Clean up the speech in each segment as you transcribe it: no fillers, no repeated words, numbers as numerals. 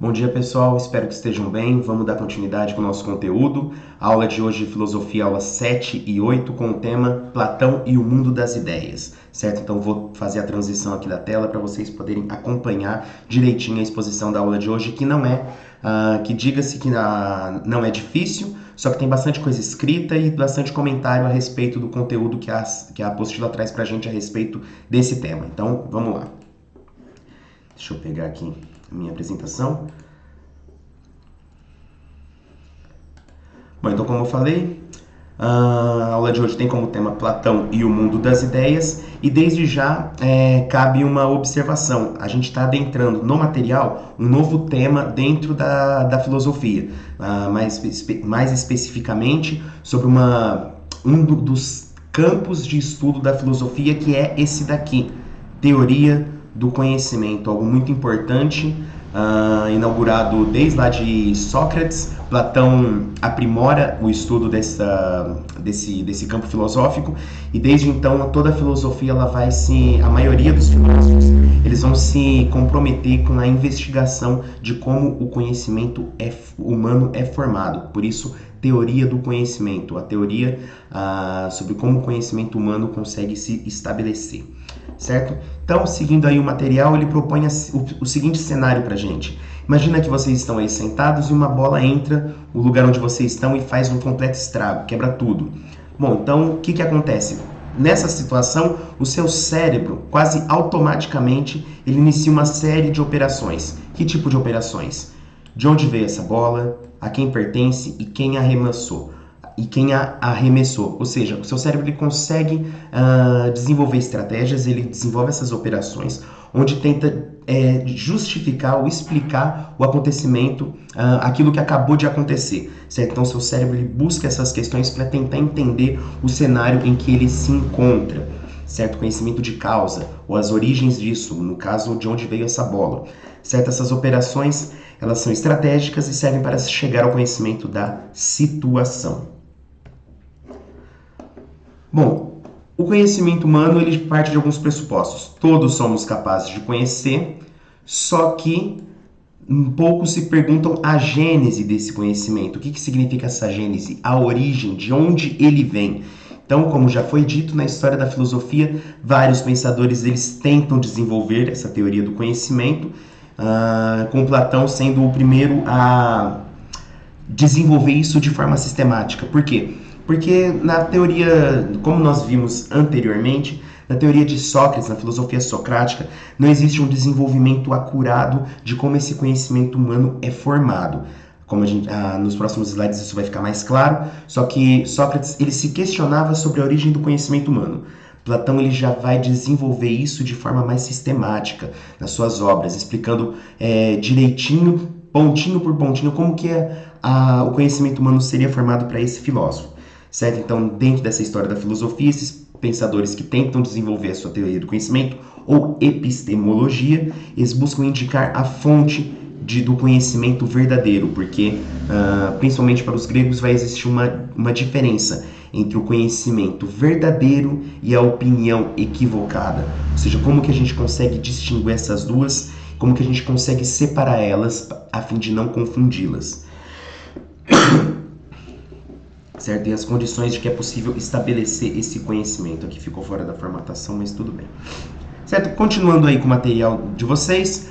Bom dia, pessoal, espero que estejam bem. Vamos dar continuidade com o nosso conteúdo. A aula de hoje de filosofia, aula 7 e 8, com o tema Platão e o mundo das ideias, certo? Então vou fazer a transição aqui da tela para vocês poderem acompanhar direitinho a exposição da aula de hoje, que não é, que diga-se que não é difícil, só que tem bastante coisa escrita e bastante comentário a respeito do conteúdo que a apostila traz para a gente a respeito desse tema. Então, vamos lá. Deixa eu pegar aqui minha apresentação. Bom, então como eu falei, a aula de hoje tem como tema Platão e o mundo das ideias, e desde já cabe uma observação. A gente está adentrando no material um novo tema dentro da filosofia, mais especificamente sobre um dos campos de estudo da filosofia, que é esse daqui, teoria do conhecimento, algo muito importante, inaugurado desde lá de Sócrates. Platão aprimora o estudo desse campo filosófico, e desde então toda a filosofia a maioria dos filósofos, eles vão se comprometer com a investigação de como o conhecimento humano é formado. Por isso, teoria do conhecimento, a teoria sobre como o conhecimento humano consegue se estabelecer. Certo? Então, seguindo aí o material, ele propõe o seguinte cenário pra gente. Imagina que vocês estão aí sentados e uma bola entra no lugar onde vocês estão e faz um completo estrago, quebra tudo. Bom, então o que acontece? Nessa situação, o seu cérebro, quase automaticamente, ele inicia uma série de operações. Que tipo de operações? De onde veio essa bola? A quem pertence e quem arremessou? Ou seja, o seu cérebro ele consegue desenvolver estratégias, ele desenvolve essas operações, onde tenta justificar ou explicar o acontecimento, aquilo que acabou de acontecer, certo? Então, seu cérebro ele busca essas questões para tentar entender o cenário em que ele se encontra, certo? Conhecimento de causa, ou as origens disso, no caso, de onde veio essa bola, certo? Essas operações, elas são estratégicas e servem para chegar ao conhecimento da situação. Bom, o conhecimento humano ele parte de alguns pressupostos. Todos somos capazes de conhecer, só que poucos se perguntam a gênese desse conhecimento. O que significa essa gênese? A origem, de onde ele vem. Então, como já foi dito na história da filosofia, vários pensadores eles tentam desenvolver essa teoria do conhecimento, com Platão sendo o primeiro a desenvolver isso de forma sistemática. Por quê? Porque na teoria, como nós vimos anteriormente, na teoria de Sócrates, na filosofia socrática, não existe um desenvolvimento acurado de como esse conhecimento humano é formado. Como nos próximos slides isso vai ficar mais claro, só que Sócrates ele se questionava sobre a origem do conhecimento humano. Platão ele já vai desenvolver isso de forma mais sistemática nas suas obras, explicando direitinho, pontinho por pontinho, como que o conhecimento humano seria formado para esse filósofo. Certo? Então, dentro dessa história da filosofia, esses pensadores que tentam desenvolver a sua teoria do conhecimento, ou epistemologia, eles buscam indicar a fonte do conhecimento verdadeiro, porque, principalmente para os gregos, vai existir uma diferença entre o conhecimento verdadeiro e a opinião equivocada. Ou seja, como que a gente consegue distinguir essas duas, como que a gente consegue separar elas a fim de não confundi-las. Certo? E as condições de que é possível estabelecer esse conhecimento. Aqui ficou fora da formatação, mas tudo bem. Certo? Continuando aí com o material de vocês,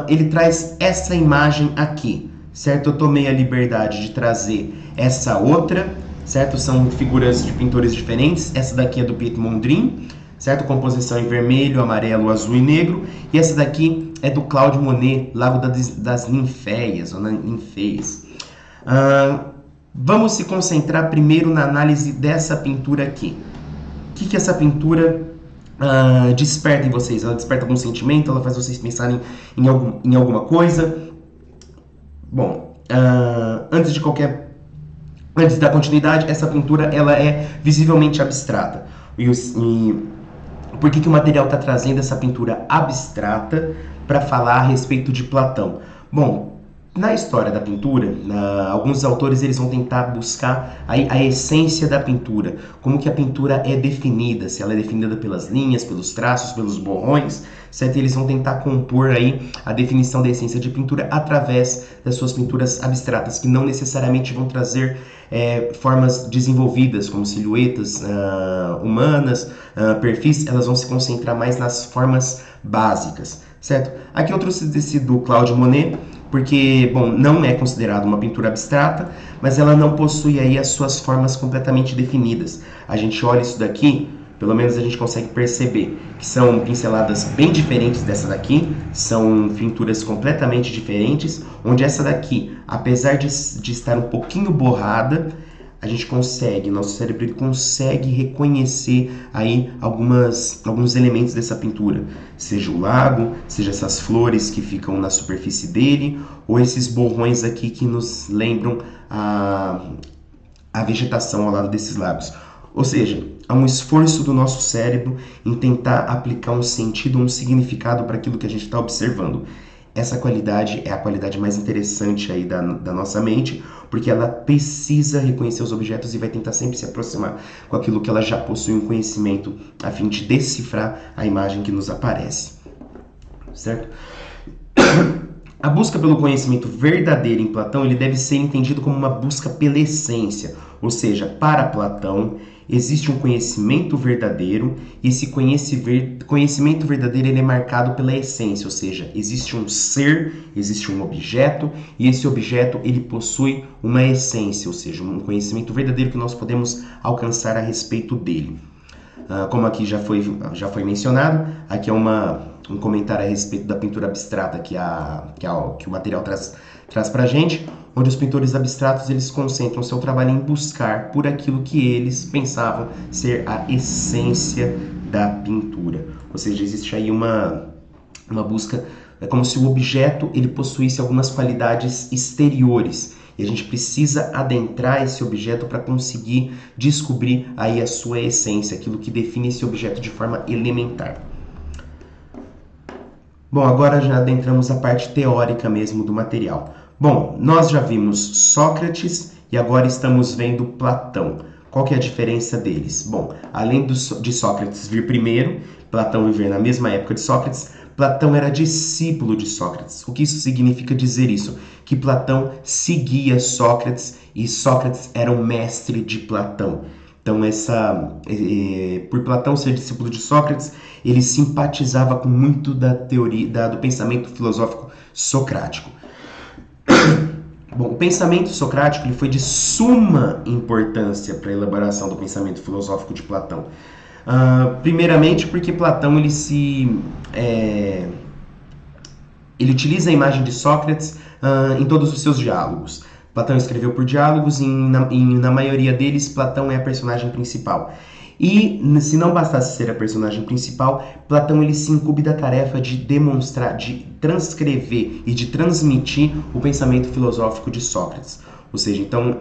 ele traz essa imagem aqui, certo? Eu tomei a liberdade de trazer essa outra, certo? São figuras de pintores diferentes. Essa daqui é do Piet Mondrian, certo? Composição em vermelho, amarelo, azul e negro. E essa daqui é do Claude Monet, Lago das Ninféias, ou Ninféias. Vamos se concentrar primeiro na análise dessa pintura aqui. O que essa pintura desperta em vocês? Ela desperta algum sentimento? Ela faz vocês pensarem em alguma coisa? Bom, antes da continuidade, essa pintura ela é visivelmente abstrata. Por que o material está trazendo essa pintura abstrata para falar a respeito de Platão? Bom, Na história da pintura, alguns autores eles vão tentar buscar a essência da pintura, como que a pintura é definida, se ela é definida pelas linhas, pelos traços, pelos borrões, certo? E eles vão tentar compor aí a definição da essência de pintura através das suas pinturas abstratas, que não necessariamente vão trazer formas desenvolvidas, como silhuetas humanas, perfis, elas vão se concentrar mais nas formas básicas, certo? Aqui eu trouxe desse do Claude Monet, porque, bom, não é considerado uma pintura abstrata, mas ela não possui aí as suas formas completamente definidas. A gente olha isso daqui, pelo menos a gente consegue perceber que são pinceladas bem diferentes dessa daqui, são pinturas completamente diferentes, onde essa daqui, apesar de estar um pouquinho borrada, a gente consegue, nosso cérebro ele consegue reconhecer aí alguns elementos dessa pintura, seja o lago, seja essas flores que ficam na superfície dele, ou esses borrões aqui que nos lembram a vegetação ao lado desses lagos. Ou seja, há um esforço do nosso cérebro em tentar aplicar um sentido, um significado para aquilo que a gente está observando. Essa qualidade é a qualidade mais interessante aí da nossa mente, porque ela precisa reconhecer os objetos e vai tentar sempre se aproximar com aquilo que ela já possui um conhecimento, a fim de decifrar a imagem que nos aparece. Certo? A busca pelo conhecimento verdadeiro em Platão ele deve ser entendido como uma busca pela essência, ou seja, para Platão existe um conhecimento verdadeiro e esse conhecimento verdadeiro ele é marcado pela essência, ou seja, existe um ser, existe um objeto e esse objeto ele possui uma essência, ou seja, um conhecimento verdadeiro que nós podemos alcançar a respeito dele. Como aqui já foi mencionado, aqui é um comentário a respeito da pintura abstrata que o material traz para a gente, onde os pintores abstratos eles concentram seu trabalho em buscar por aquilo que eles pensavam ser a essência da pintura. Ou seja, existe aí uma busca, é como se o objeto ele possuísse algumas qualidades exteriores. E a gente precisa adentrar esse objeto para conseguir descobrir aí a sua essência, aquilo que define esse objeto de forma elementar. Bom, agora já adentramos a parte teórica mesmo do material. Bom, nós já vimos Sócrates e agora estamos vendo Platão. Qual que é a diferença deles? Bom, além de Sócrates vir primeiro, Platão viver na mesma época de Sócrates, Platão era discípulo de Sócrates. O que isso significa dizer isso? Que Platão seguia Sócrates e Sócrates era o mestre de Platão. Então, por Platão ser discípulo de Sócrates, ele simpatizava com muito da teoria, do pensamento filosófico socrático. Bom, o pensamento socrático ele foi de suma importância para a elaboração do pensamento filosófico de Platão. Primeiramente porque Platão ele utiliza a imagem de Sócrates em todos os seus diálogos. Platão escreveu por diálogos e na maioria deles Platão é a personagem principal. E se não bastasse ser a personagem principal, Platão ele se incumbe da tarefa de demonstrar, de transcrever e de transmitir o pensamento filosófico de Sócrates. Ou seja, então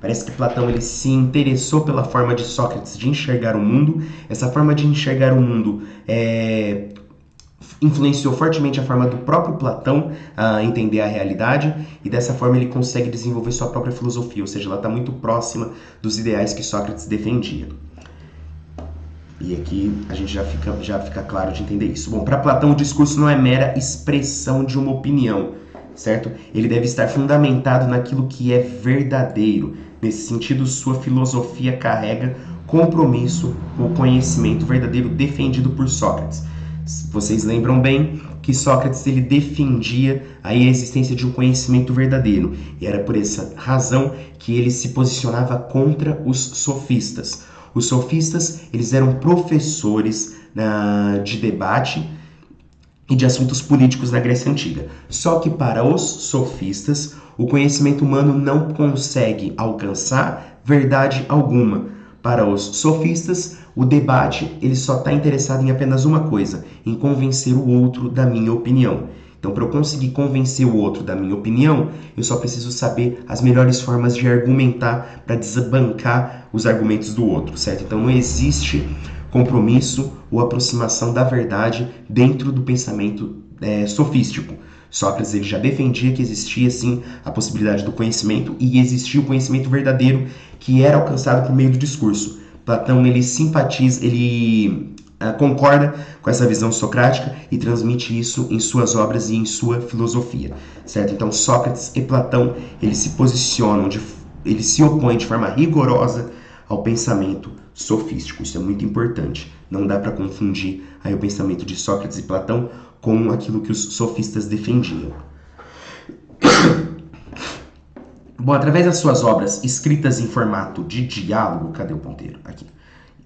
parece que Platão ele se interessou pela forma de Sócrates de enxergar o mundo. Essa forma de enxergar o mundo influenciou fortemente a forma do próprio Platão a entender a realidade e dessa forma ele consegue desenvolver sua própria filosofia, ou seja, ela está muito próxima dos ideais que Sócrates defendia. E aqui a gente já fica claro de entender isso. Bom, para Platão o discurso não é mera expressão de uma opinião, certo? Ele deve estar fundamentado naquilo que é verdadeiro. Nesse sentido, sua filosofia carrega compromisso com o conhecimento verdadeiro defendido por Sócrates. Vocês lembram bem que Sócrates ele defendia aí a existência de um conhecimento verdadeiro. E era por essa razão que ele se posicionava contra os sofistas. Os sofistas eles eram professores de debate e de assuntos políticos na Grécia Antiga. Só que para os sofistas, o conhecimento humano não consegue alcançar verdade alguma. Para os sofistas, o debate ele só está interessado em apenas uma coisa, em convencer o outro da minha opinião. Então, para eu conseguir convencer o outro da minha opinião, eu só preciso saber as melhores formas de argumentar para desbancar os argumentos do outro, certo? Então, não existe compromisso ou aproximação da verdade dentro do pensamento sofístico. Sócrates ele já defendia que existia sim a possibilidade do conhecimento e existia o conhecimento verdadeiro que era alcançado por meio do discurso. Platão ele simpatiza, ele concorda com essa visão socrática e transmite isso em suas obras e em sua filosofia, certo? Então Sócrates e Platão eles se posicionam, eles se opõem de forma rigorosa ao pensamento sofístico. Isso é muito importante. Não dá para confundir aí o pensamento de Sócrates e Platão com aquilo que os sofistas defendiam. Bom, através das suas obras escritas em formato de diálogo, cadê o ponteiro? Aqui.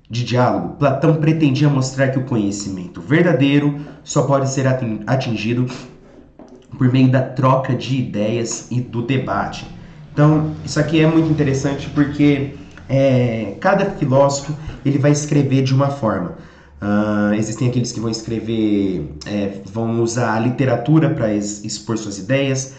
De diálogo, Platão pretendia mostrar que o conhecimento verdadeiro só pode ser atingido por meio da troca de ideias e do debate. Então, isso aqui é muito interessante porque cada filósofo ele vai escrever de uma forma. Existem aqueles que vão escrever, vão usar a literatura para expor suas ideias.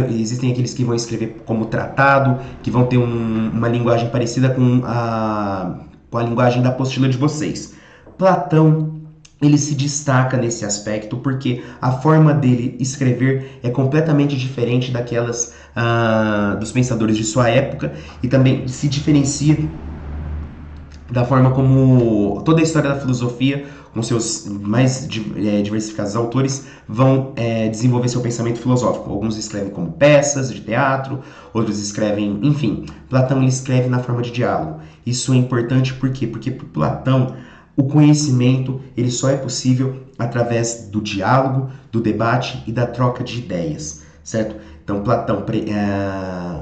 Existem aqueles que vão escrever como tratado, que vão ter uma linguagem parecida com a linguagem da apostila de vocês. Platão ele se destaca nesse aspecto porque a forma dele escrever é completamente diferente daquelas dos pensadores de sua época e também se diferencia da forma como toda a história da filosofia, com seus mais diversificados autores, vão desenvolver seu pensamento filosófico. Alguns escrevem como peças de teatro, outros escrevem, enfim. Platão ele escreve na forma de diálogo. Isso é importante por quê? Porque para Platão o conhecimento ele só é possível através do diálogo, do debate e da troca de ideias, certo? Então, Platão,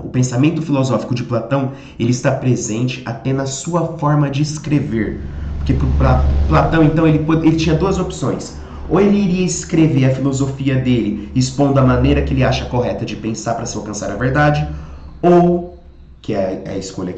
o pensamento filosófico de Platão ele está presente até na sua forma de escrever. Porque para Platão, então, ele tinha duas opções. Ou ele iria escrever a filosofia dele expondo a maneira que ele acha correta de pensar para se alcançar a verdade, ou que é a escolha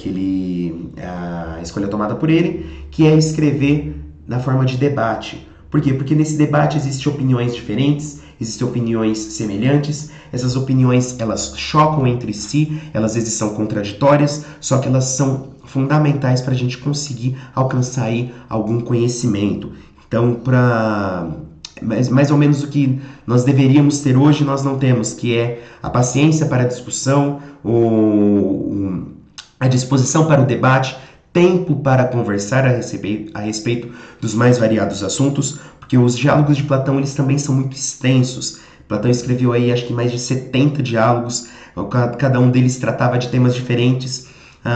a escolha tomada por ele, que é escrever na forma de debate. Por quê? Porque nesse debate existem opiniões diferentes, existem opiniões semelhantes, essas opiniões elas chocam entre si, elas às vezes são contraditórias, só que elas são fundamentais para a gente conseguir alcançar aí algum conhecimento. Então, mais ou menos o que nós deveríamos ter hoje, nós não temos, que é a paciência para a discussão, a disposição para o debate, tempo para conversar a respeito dos mais variados assuntos, porque os diálogos de Platão eles também são muito extensos. Platão escreveu aí acho que mais de 70 diálogos, cada um deles tratava de temas diferentes.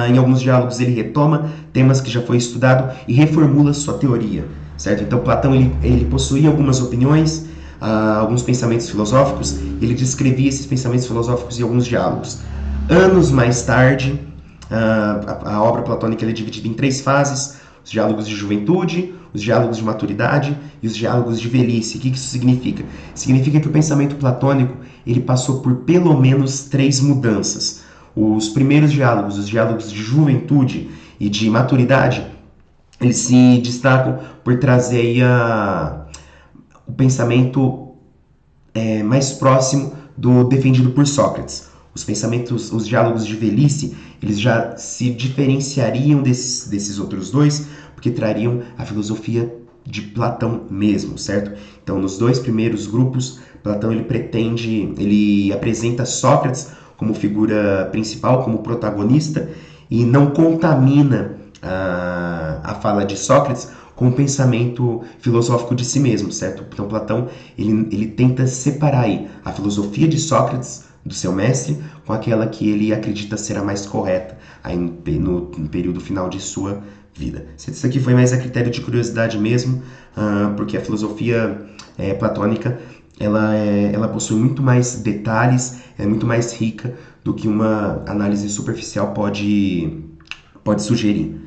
Em alguns diálogos ele retoma temas que já foi estudado e reformula sua teoria, certo? Então Platão ele possuía algumas opiniões, alguns pensamentos filosóficos, ele descrevia esses pensamentos filosóficos em alguns diálogos. Anos mais tarde, a obra platônica é dividida em 3 fases: os diálogos de juventude, os diálogos de maturidade e os diálogos de velhice. O que isso significa? Significa que o pensamento platônico ele passou por pelo menos 3 mudanças. Os primeiros diálogos, os diálogos de juventude e de maturidade, eles se destacam por trazer aí o pensamento mais próximo do defendido por Sócrates. Os diálogos de velhice, eles já se diferenciariam desses outros dois, porque trariam a filosofia de Platão mesmo, certo? Então, nos 2 primeiros grupos, Platão ele apresenta Sócrates como figura principal, como protagonista, e não contamina a fala de Sócrates com o pensamento filosófico de si mesmo, certo? Então, Platão ele tenta separar aí a filosofia de Sócrates do seu mestre com aquela que ele acredita ser a mais correta aí no período final de sua vida. Isso aqui foi mais a critério de curiosidade mesmo, porque a filosofia platônica ela possui muito mais detalhes, é muito mais rica do que uma análise superficial pode sugerir.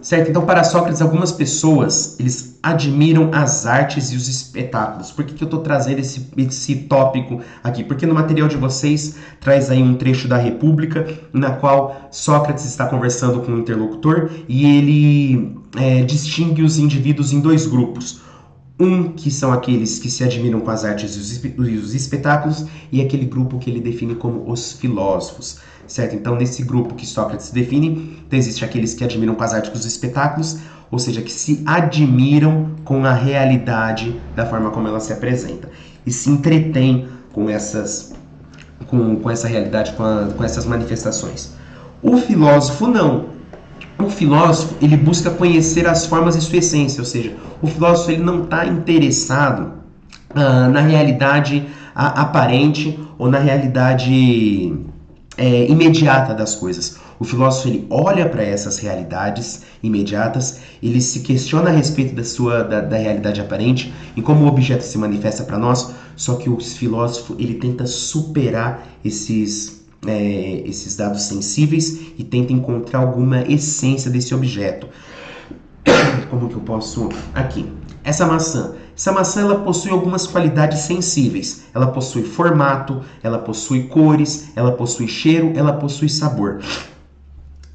Certo? Então, para Sócrates, algumas pessoas eles admiram as artes e os espetáculos. Por que eu estou trazendo esse tópico aqui? Porque no material de vocês traz aí um trecho da República, na qual Sócrates está conversando com o interlocutor e ele distingue os indivíduos em 2 grupos. Um que são aqueles que se admiram com as artes e os espetáculos, e aquele grupo que ele define como os filósofos, certo? Então, nesse grupo que Sócrates define, então, existe aqueles que admiram com as artes e os espetáculos, ou seja, que se admiram com a realidade da forma como ela se apresenta e se entretêm com essa realidade, com essas manifestações. O filósofo não. O filósofo, ele busca conhecer as formas e sua essência, ou seja, o filósofo ele não está interessado na realidade aparente ou na realidade imediata das coisas. O filósofo ele olha para essas realidades imediatas, ele se questiona a respeito da realidade aparente e como o objeto se manifesta para nós, só que o filósofo ele tenta superar esses dados sensíveis e tenta encontrar alguma essência desse objeto. Como que eu posso... Aqui, essa maçã ela possui algumas qualidades sensíveis. Ela possui formato, ela possui cores, ela possui cheiro, ela possui sabor.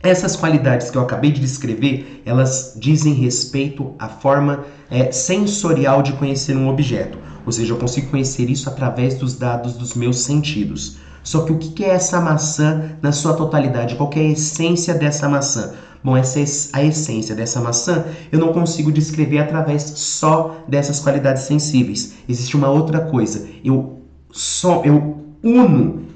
Essas qualidades que eu acabei de descrever, elas dizem respeito à forma sensorial de conhecer um objeto. Ou seja, eu consigo conhecer isso através dos dados dos meus sentidos. Só que o que é essa maçã na sua totalidade? Qual que é a essência dessa maçã? Bom, essa é a essência dessa maçã, eu não consigo descrever através só dessas qualidades sensíveis. Existe uma outra coisa. Eu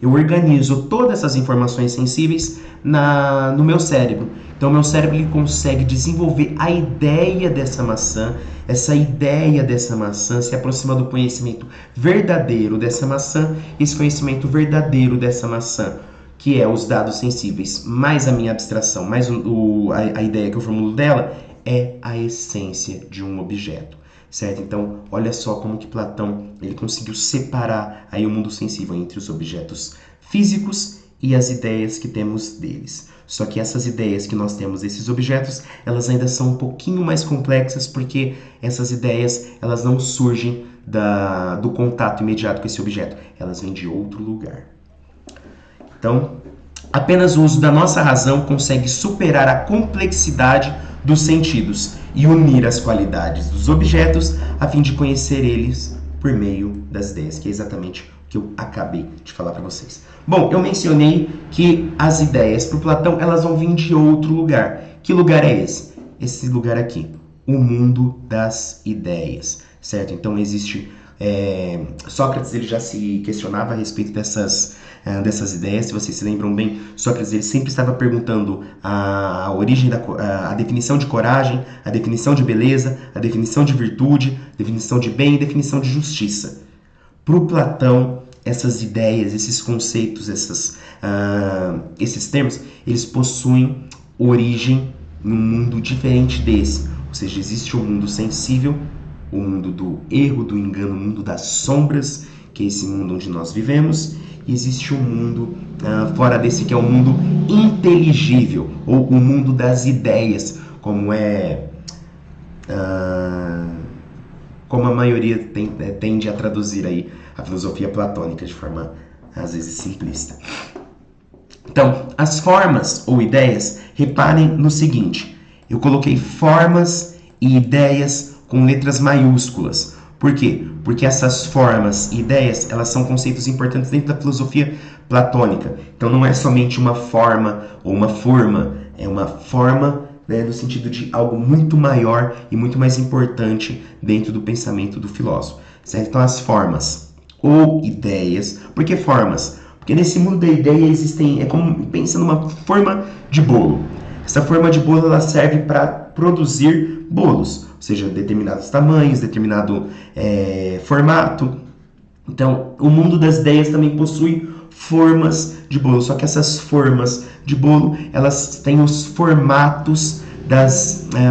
organizo todas essas informações sensíveis no meu cérebro. Então, meu cérebro ele consegue desenvolver a ideia dessa maçã. Essa ideia dessa maçã se aproxima do conhecimento verdadeiro dessa maçã. Esse conhecimento verdadeiro dessa maçã, que é os dados sensíveis, mais a minha abstração, mais a ideia que eu formulo dela, é a essência de um objeto, certo? Então, olha só como que Platão ele conseguiu separar aí o mundo sensível entre os objetos físicos e as ideias que temos deles. Só que essas ideias que nós temos desses objetos, elas ainda são um pouquinho mais complexas, porque essas ideias elas não surgem do contato imediato com esse objeto, elas vêm de outro lugar. Então, apenas o uso da nossa razão consegue superar a complexidade dos sentidos e unir as qualidades dos objetos a fim de conhecer eles por meio das ideias, que é exatamente o que eu acabei de falar para vocês. Bom, eu mencionei que as ideias para o Platão elas vão vir de outro lugar. Que lugar é esse? Esse lugar aqui, o mundo das ideias, certo? Então existe... Sócrates ele já se questionava a respeito dessas ideias. Se vocês se lembram bem, Sócrates ele sempre estava perguntando a origem a definição de coragem, a definição de beleza, a definição de virtude, a definição de bem e a definição de justiça. Para o Platão, essas ideias, esses conceitos, esses termos, eles possuem origem num mundo diferente desse. Ou seja, existe um mundo sensível, o mundo do erro, do engano, o mundo das sombras, que é esse mundo onde nós vivemos, e existe um mundo fora desse, que é o mundo inteligível, ou o mundo das ideias, como a maioria tende a traduzir aí a filosofia platônica de forma, às vezes, simplista. Então, as formas ou ideias, reparem no seguinte, eu coloquei formas e ideias com letras maiúsculas. Por quê? Porque essas formas e ideias, elas são conceitos importantes dentro da filosofia platônica. Então não é somente uma forma ou uma forma, é uma forma, né, no sentido de algo muito maior e muito mais importante dentro do pensamento do filósofo, certo? Então as formas ou ideias, por que formas? Porque nesse mundo da ideia existem, pensa numa forma de bolo. Essa forma de bolo ela serve para produzir bolos, ou seja, determinados tamanhos, determinado formato. Então, o mundo das ideias também possui formas de bolo, só que essas formas de bolo, elas têm os formatos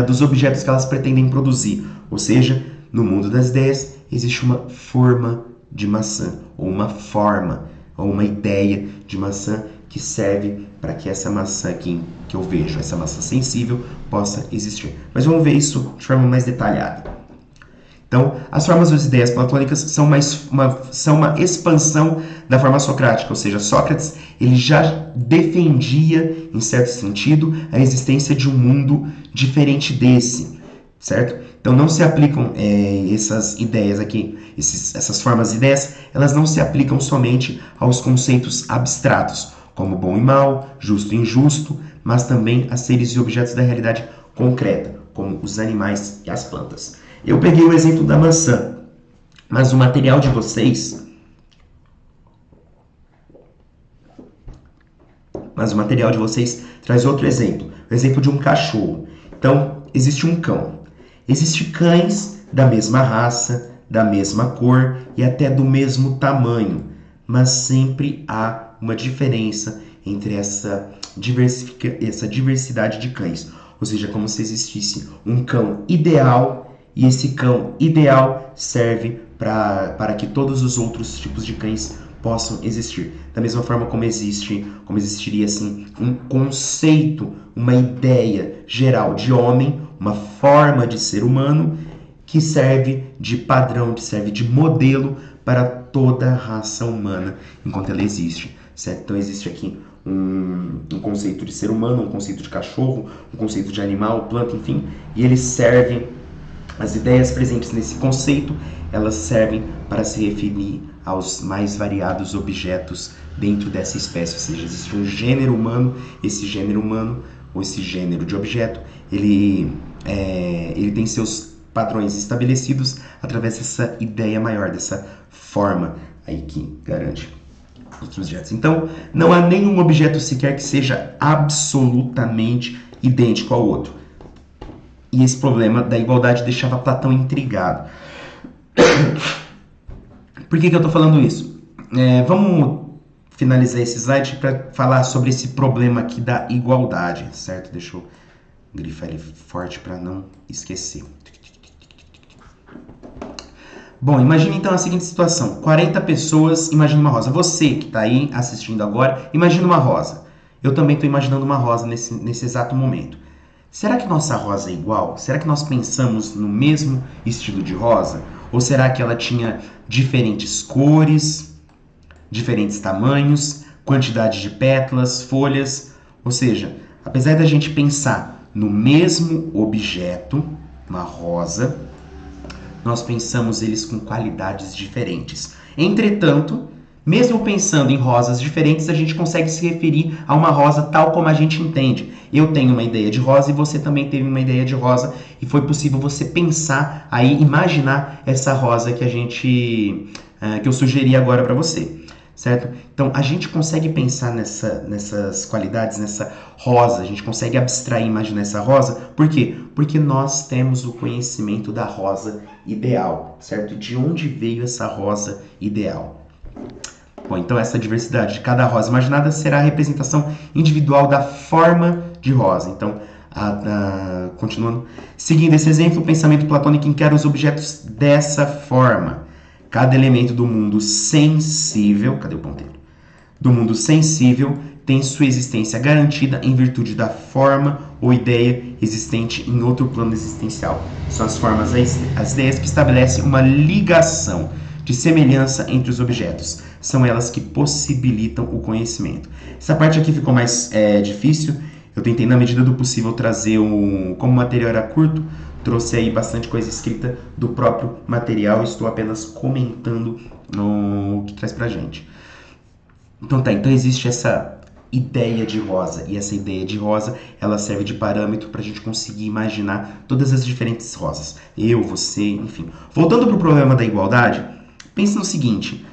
dos objetos que elas pretendem produzir. Ou seja, no mundo das ideias, existe uma forma de maçã, ou uma forma, ou uma ideia de maçã que serve para que essa maçã aqui que eu vejo, essa maçã sensível, possa existir. Mas vamos ver isso de forma mais detalhada. Então, as formas das ideias platônicas são uma expansão da forma socrática, ou seja, Sócrates ele já defendia, em certo sentido, a existência de um mundo diferente desse, certo? Então, não se aplicam essas ideias aqui, essas formas de ideias, elas não se aplicam somente aos conceitos abstratos, como bom e mal, justo e injusto, mas também a seres e objetos da realidade concreta, como os animais e as plantas. Eu peguei o exemplo da maçã, mas o material de vocês... traz outro exemplo, o exemplo de um cachorro. Então, existe um cão. Existem cães da mesma raça, da mesma cor e até do mesmo tamanho, mas sempre há uma diferença entre essa diversidade de cães. Ou seja, como se existisse um cão ideal e esse cão ideal serve para que todos os outros tipos de cães possam existir. Da mesma forma como existiria assim um conceito, uma ideia geral de homem, uma forma de ser humano que serve de padrão, que serve de modelo para toda a raça humana enquanto ela existe, certo? Então existe aqui um conceito de ser humano, um conceito de cachorro, um conceito de animal, planta, enfim, e eles servem, as ideias presentes nesse conceito, elas servem para se referir aos mais variados objetos dentro dessa espécie, ou seja, existe um gênero humano, esse gênero humano, ou esse gênero de objeto, ele tem seus padrões estabelecidos através dessa ideia maior, dessa forma aí que garante outros objetos. Então, não há nenhum objeto sequer que seja absolutamente idêntico ao outro. E esse problema da igualdade deixava Platão intrigado. Por que eu estou falando isso? Vamos finalizar esse slide para falar sobre esse problema aqui da igualdade, certo? Deixa eu grifar ele forte para não esquecer. Bom, imagine então a seguinte situação. 40 pessoas, imagina uma rosa. Você que está aí assistindo agora, imagina uma rosa. Eu também estou imaginando uma rosa nesse exato momento. Será que nossa rosa é igual? Será que nós pensamos no mesmo estilo de rosa? Ou será que ela tinha diferentes cores, diferentes tamanhos, quantidade de pétalas, folhas? Ou seja, apesar da gente pensar no mesmo objeto, uma rosa, nós pensamos eles com qualidades diferentes. Entretanto, mesmo pensando em rosas diferentes, a gente consegue se referir a uma rosa tal como a gente entende. Eu tenho uma ideia de rosa e você também teve uma ideia de rosa e foi possível você pensar aí, imaginar essa rosa que eu sugeri agora para você, certo? Então, a gente consegue pensar nessas qualidades, nessa rosa, a gente consegue abstrair, imaginar essa rosa, por quê? Porque nós temos o conhecimento da rosa ideal, certo? De onde veio essa rosa ideal? Bom, então essa diversidade de cada rosa imaginada será a representação individual da forma de rosa. Então, continuando, seguindo esse exemplo, o pensamento platônico encara os objetos dessa forma. Cada elemento do mundo sensível, cadê o ponteiro? Do mundo sensível tem sua existência garantida em virtude da forma ou ideia existente em outro plano existencial. São as formas, as ideias que estabelecem uma ligação de semelhança entre os objetos. São elas que possibilitam o conhecimento. Essa parte aqui ficou mais difícil. Eu tentei, na medida do possível, trazer como o material era curto, trouxe aí bastante coisa escrita do próprio material. Estou apenas comentando o que traz pra gente. Então existe essa ideia de rosa, e essa ideia de rosa, ela serve de parâmetro para a gente conseguir imaginar todas as diferentes rosas. Eu, você, enfim. Voltando para o problema da igualdade, pense no seguinte: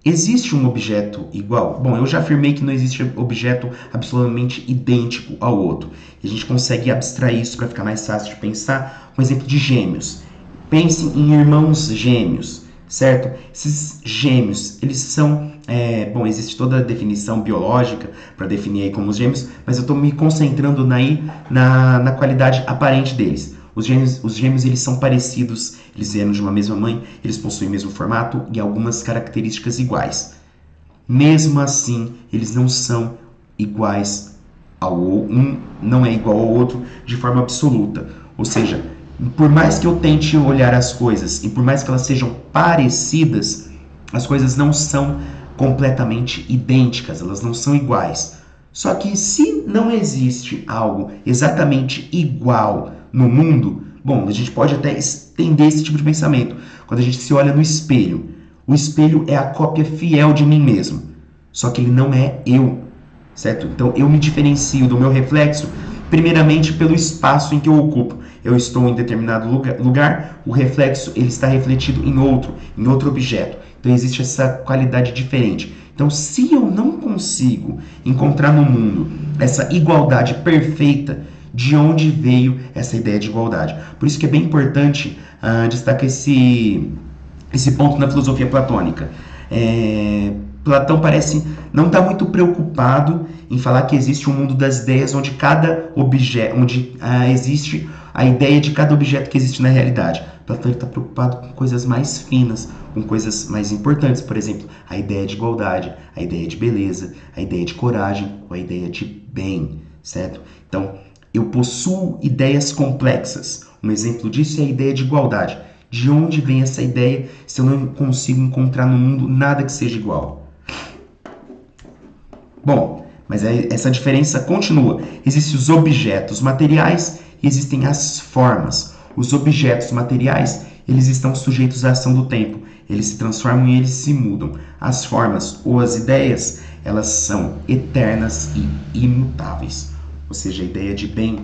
existe um objeto igual? Bom, eu já afirmei que não existe objeto absolutamente idêntico ao outro. E a gente consegue abstrair isso para ficar mais fácil de pensar com o exemplo de gêmeos. Pense em irmãos gêmeos, certo? Esses gêmeos, eles são... existe toda a definição biológica para definir aí como os gêmeos, mas eu estou me concentrando na qualidade aparente deles. Os gêmeos eles são parecidos, eles vieram de uma mesma mãe, eles possuem o mesmo formato e algumas características iguais. Mesmo assim, eles não são iguais não é igual ao outro de forma absoluta. Ou seja, por mais que eu tente olhar as coisas e por mais que elas sejam parecidas, as coisas não são completamente idênticas, elas não são iguais. Só que se não existe algo exatamente igual no mundo, bom, a gente pode até estender esse tipo de pensamento. Quando a gente se olha no espelho, o espelho é a cópia fiel de mim mesmo, só que ele não é eu, certo? Então eu me diferencio do meu reflexo primeiramente pelo espaço em que eu ocupo. eu estou em determinado lugar, o reflexo ele está refletido em outro objeto. Então existe essa qualidade diferente. Então, se eu não consigo encontrar no mundo essa igualdade perfeita, de onde veio essa ideia de igualdade? Por isso que é bem importante destacar esse ponto na filosofia platônica. Platão parece não estar muito preocupado em falar que existe um mundo das ideias onde cada objeto, onde existe a ideia de cada objeto que existe na realidade. Platão está preocupado com coisas mais finas, com coisas mais importantes, por exemplo, a ideia de igualdade, a ideia de beleza, a ideia de coragem ou a ideia de bem, certo? Então, eu possuo ideias complexas. Um exemplo disso é a ideia de igualdade. De onde vem essa ideia se eu não consigo encontrar no mundo nada que seja igual? Bom, mas essa diferença continua. Existem os objetos materiais e existem as formas. Os objetos materiais, eles estão sujeitos à ação do tempo. Eles se transformam e eles se mudam. As formas ou as ideias, elas são eternas e imutáveis. Ou seja, a ideia de bem,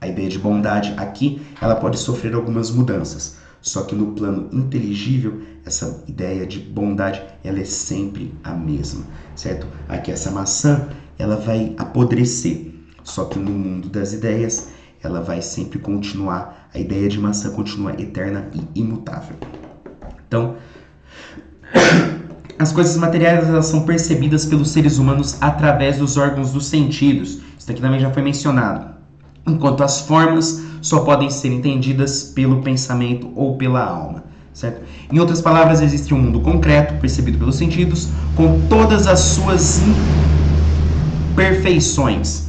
a ideia de bondade aqui, ela pode sofrer algumas mudanças. Só que no plano inteligível, essa ideia de bondade, ela é sempre a mesma, certo? Aqui essa maçã, ela vai apodrecer. Só que no mundo das ideias, ela vai sempre continuar, a ideia de maçã continua eterna e imutável. Então, as coisas materiais elas são percebidas pelos seres humanos através dos órgãos dos sentidos. Isso aqui também já foi mencionado. Enquanto as formas só podem ser entendidas pelo pensamento ou pela alma, certo? Em outras palavras, existe um mundo concreto, percebido pelos sentidos, com todas as suas imperfeições.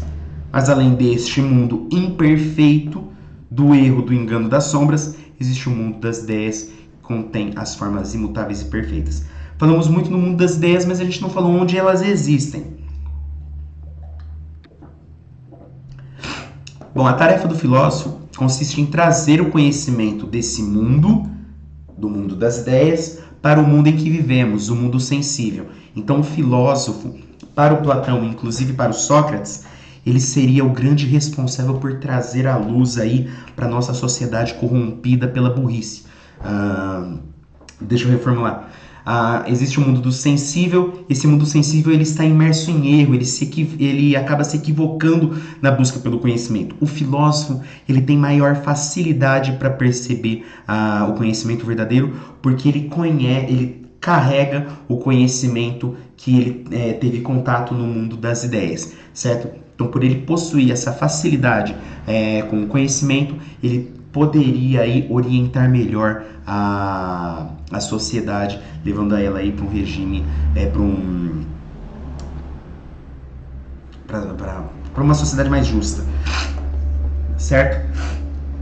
Mas além deste mundo imperfeito, do erro, do engano, das sombras, existe o mundo das ideias, que contém as formas imutáveis e perfeitas. Falamos muito no mundo das ideias, mas a gente não falou onde elas existem. Bom, a tarefa do filósofo consiste em trazer o conhecimento desse mundo, do mundo das ideias, para o mundo em que vivemos, o mundo sensível. Então, o filósofo, para o Platão, inclusive para o Sócrates, ele seria o grande responsável por trazer a luz aí para a nossa sociedade corrompida pela burrice. Deixa eu reformular. Existe o mundo do sensível, esse mundo sensível ele está imerso em erro, ele acaba se equivocando na busca pelo conhecimento. O filósofo ele tem maior facilidade para perceber o conhecimento verdadeiro, porque ele carrega o conhecimento que ele teve contato no mundo das ideias, certo? Então, por ele possuir essa facilidade com o conhecimento, ele poderia aí orientar melhor a sociedade, levando a ela aí para um regime, para uma sociedade mais justa, certo?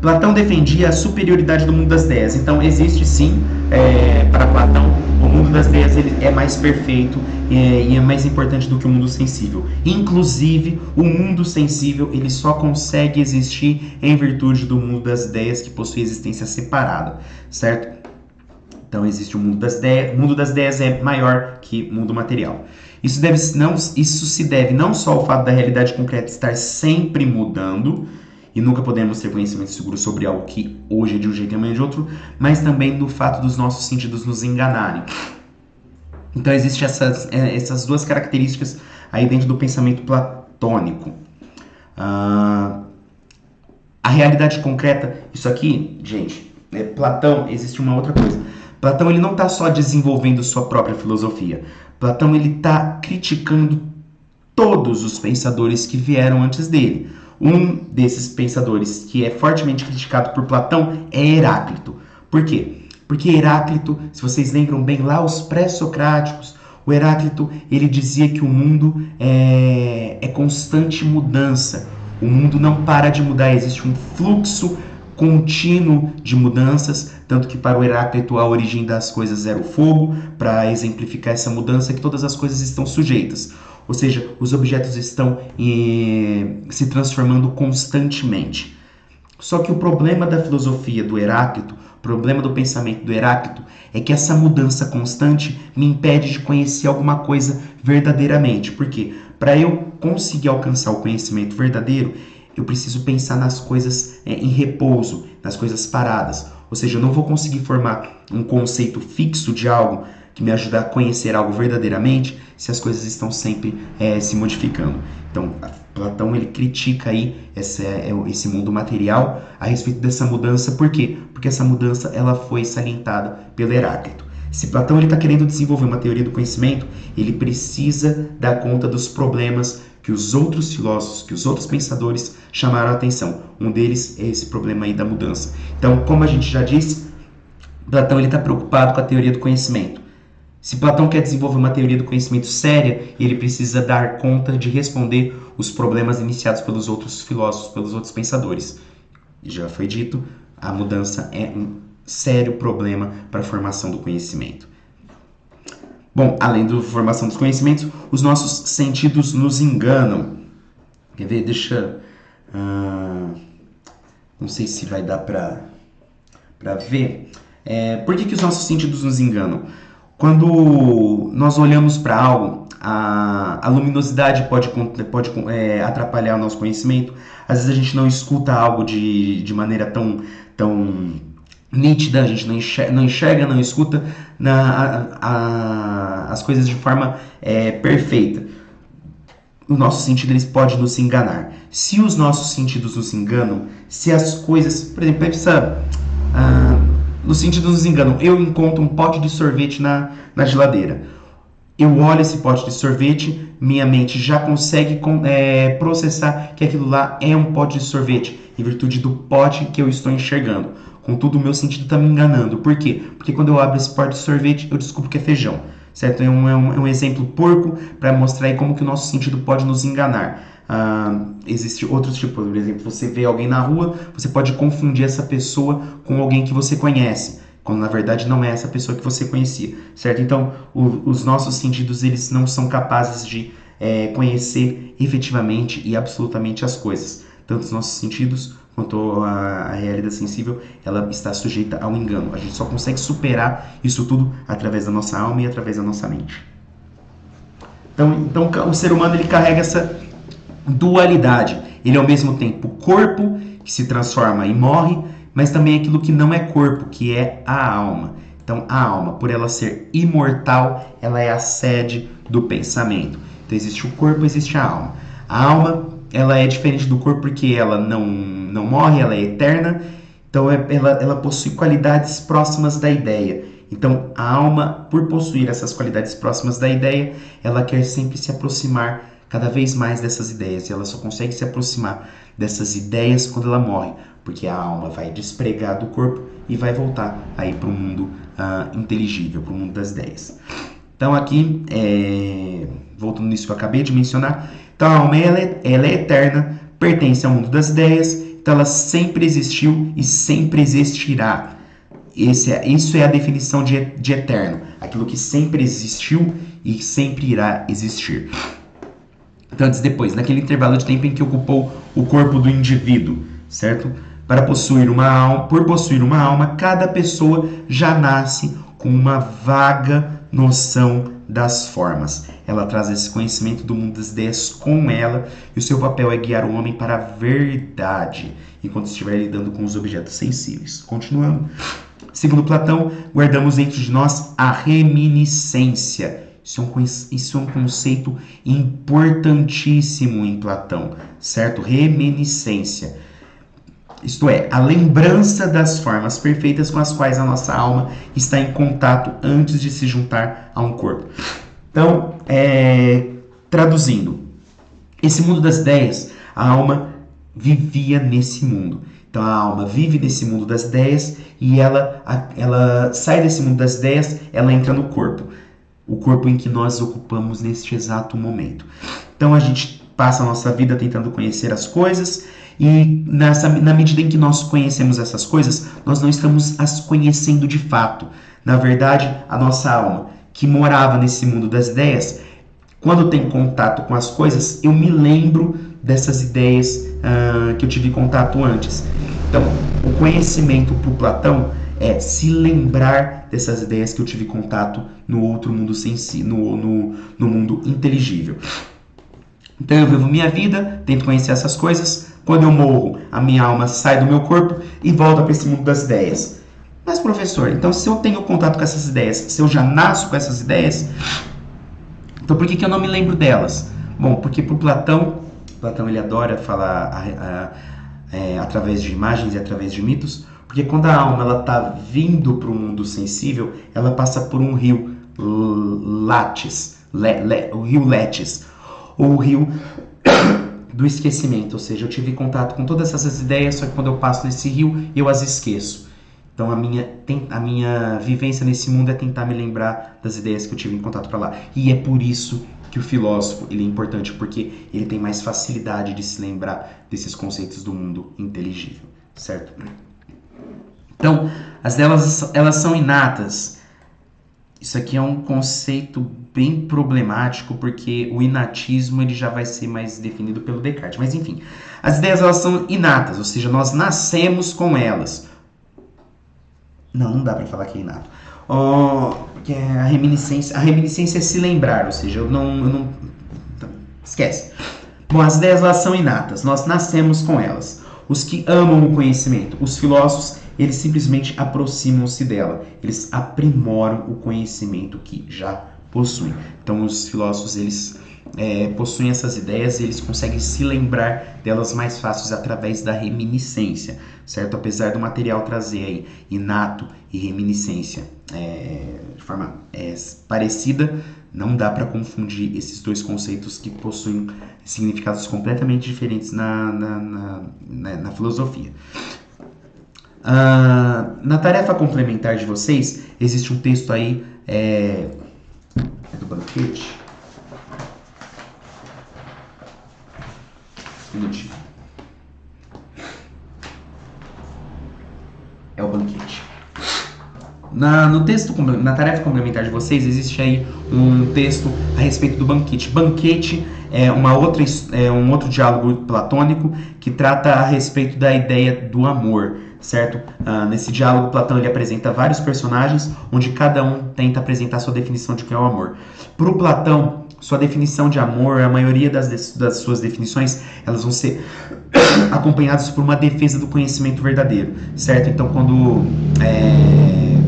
Platão defendia a superioridade do mundo das ideias. Então existe sim, para Platão, o mundo das ideias ele é mais perfeito e é mais importante do que o mundo sensível. Inclusive, o mundo sensível ele só consegue existir em virtude do mundo das ideias que possui existência separada, certo? Então existe o mundo das ideias. O mundo das ideias é maior que o mundo material. Isso se deve não só ao fato da realidade concreta estar sempre mudando, e nunca podemos ter conhecimento seguro sobre algo que hoje é de um jeito e amanhã é de outro, mas também do fato dos nossos sentidos nos enganarem. Então existem essas duas características aí dentro do pensamento platônico. A realidade concreta, isso aqui, gente, Platão, existe uma outra coisa. Platão ele não está só desenvolvendo sua própria filosofia. Platão ele está criticando todos os pensadores que vieram antes dele. Um desses pensadores que é fortemente criticado por Platão é Heráclito. Por quê? Porque Heráclito, se vocês lembram bem lá, os pré-socráticos, o Heráclito ele dizia que o mundo é constante mudança. O mundo não para de mudar, existe um fluxo contínuo de mudanças, tanto que para o Heráclito a origem das coisas era o fogo, para exemplificar essa mudança que todas as coisas estão sujeitas. Ou seja, os objetos estão se transformando constantemente. Só que o problema da filosofia do Heráclito, o problema do pensamento do Heráclito, é que essa mudança constante me impede de conhecer alguma coisa verdadeiramente. Por quê? Para eu conseguir alcançar o conhecimento verdadeiro, eu preciso pensar nas coisas em repouso, nas coisas paradas. Ou seja, eu não vou conseguir formar um conceito fixo de algo que me ajuda a conhecer algo verdadeiramente se as coisas estão sempre se modificando. Então, Platão ele critica aí esse mundo material a respeito dessa mudança. Por quê? Porque essa mudança ela foi salientada pelo Heráclito. Se Platão está querendo desenvolver uma teoria do conhecimento, ele precisa dar conta dos problemas que os outros filósofos, que os outros pensadores chamaram a atenção. Um deles é esse problema aí da mudança. Então, como a gente já disse, Platão está preocupado com a teoria do conhecimento. Se Platão quer desenvolver uma teoria do conhecimento séria, ele precisa dar conta de responder os problemas iniciados pelos outros filósofos, pelos outros pensadores. E já foi dito, a mudança é um sério problema para a formação do conhecimento. Bom, além da formação dos conhecimentos, os nossos sentidos nos enganam. Quer ver? Deixa... não sei se vai dar para ver. Por que os nossos sentidos nos enganam? Quando nós olhamos para algo, a luminosidade pode atrapalhar o nosso conhecimento. Às vezes a gente não escuta algo de maneira tão nítida, a gente não enxerga, não escuta as coisas de forma perfeita. O nosso sentido eles pode nos enganar. Se os nossos sentidos nos enganam, se as coisas, por exemplo, nos sentidos nos enganam, eu encontro um pote de sorvete na geladeira. Eu olho esse pote de sorvete, minha mente já consegue processar que aquilo lá é um pote de sorvete, em virtude do pote que eu estou enxergando. Contudo, o meu sentido está me enganando. Por quê? Porque quando eu abro esse pote de sorvete, eu descubro que é feijão. Certo? É um exemplo porco para mostrar aí como que o nosso sentido pode nos enganar. Existe outros tipos, por exemplo, você vê alguém na rua, você pode confundir essa pessoa com alguém que você conhece, quando na verdade não é essa pessoa que você conhecia, certo? Então, os nossos sentidos eles não são capazes de conhecer efetivamente e absolutamente as coisas. Tanto os nossos sentidos quanto a realidade sensível, ela está sujeita ao engano. A gente só consegue superar isso tudo através da nossa alma e através da nossa mente. Então o ser humano ele carrega essa dualidade. Ele é ao mesmo tempo corpo, que se transforma e morre, mas também aquilo que não é corpo, que é a alma. Então a alma, por ela ser imortal, ela é a sede do pensamento. Então existe o corpo, existe a alma. A alma ela é diferente do corpo porque ela não morre, ela é eterna, então ela possui qualidades próximas da ideia. Então a alma, por possuir essas qualidades próximas da ideia, ela quer sempre se aproximar cada vez mais dessas ideias, e ela só consegue se aproximar dessas ideias quando ela morre, porque a alma vai despregar do corpo e vai voltar aí para o mundo inteligível, para o mundo das ideias. Então aqui, voltando nisso que eu acabei de mencionar, então a alma ela é eterna, pertence ao mundo das ideias, então ela sempre existiu e sempre existirá. Isso é a definição de eterno, aquilo que sempre existiu e sempre irá existir. Então, depois, naquele intervalo de tempo em que ocupou o corpo do indivíduo, certo? Por possuir uma alma, cada pessoa já nasce com uma vaga noção das formas. Ela traz esse conhecimento do mundo das ideias com ela, e o seu papel é guiar o homem para a verdade, enquanto estiver lidando com os objetos sensíveis. Continuando. Segundo Platão, guardamos dentro de nós a reminiscência. Isso é um conceito importantíssimo em Platão, certo? Reminiscência. Isto é, a lembrança das formas perfeitas com as quais a nossa alma está em contato antes de se juntar a um corpo. Então, traduzindo, esse mundo das ideias, a alma vivia nesse mundo. Então, a alma vive nesse mundo das ideias e ela sai desse mundo das ideias, ela entra no corpo. O corpo em que nós ocupamos neste exato momento. Então, a gente passa a nossa vida tentando conhecer as coisas, e na medida em que nós conhecemos essas coisas, nós não estamos as conhecendo de fato. Na verdade, a nossa alma, que morava nesse mundo das ideias, quando tem contato com as coisas, eu me lembro dessas ideias que eu tive contato antes. Então, o conhecimento para o Platão é se lembrar dessas ideias que eu tive contato no outro mundo no mundo inteligível. Então eu vivo minha vida, tento conhecer essas coisas, Quando eu morro, a minha alma sai do meu corpo e volta para esse mundo das ideias. Mas, professor, então se eu tenho contato com essas ideias, se eu já nasço com essas ideias, então por que eu não me lembro delas? Bom, porque para Platão ele adora falar através de imagens e através de mitos, porque quando a alma está vindo para o mundo sensível, ela passa por um rio Látis, o rio Létis, ou o rio do esquecimento, ou seja, eu tive contato com todas essas ideias, só que quando eu passo nesse rio, eu as esqueço. Então a minha vivência nesse mundo é tentar me lembrar das ideias que eu tive em contato para lá. E é por isso que o filósofo ele é importante, porque ele tem mais facilidade de se lembrar desses conceitos do mundo inteligível, certo? Então, as delas elas são inatas. Isso aqui é um conceito bem problemático, porque o inatismo ele já vai ser mais definido pelo Descartes. Mas enfim, as ideias elas são inatas, ou seja, nós nascemos com elas. Não dá para falar que é inato. Porque a reminiscência é se lembrar, ou seja, eu não esquece. Bom, as ideias elas são inatas, nós nascemos com elas. Os que amam o conhecimento, os filósofos, eles simplesmente aproximam-se dela, eles aprimoram o conhecimento que já possuem. Então, os filósofos, eles possuem essas ideias e eles conseguem se lembrar delas mais fáceis através da reminiscência, certo? Apesar do material trazer aí inato e reminiscência de forma parecida, não dá para confundir esses dois conceitos que possuem significados completamente diferentes na filosofia. Na tarefa complementar de vocês, existe um texto aí do Banquete. Um minutinho. É o Banquete. No texto, na tarefa complementar de vocês, existe aí um texto a respeito do banquete. Banquete é um outro diálogo platônico que trata a respeito da ideia do amor, certo? Nesse diálogo, Platão ele apresenta vários personagens, onde cada um tenta apresentar sua definição de o que é o amor. Para o Platão, sua definição de amor, a maioria das suas definições, elas vão ser acompanhadas por uma defesa do conhecimento verdadeiro, certo? Então, quando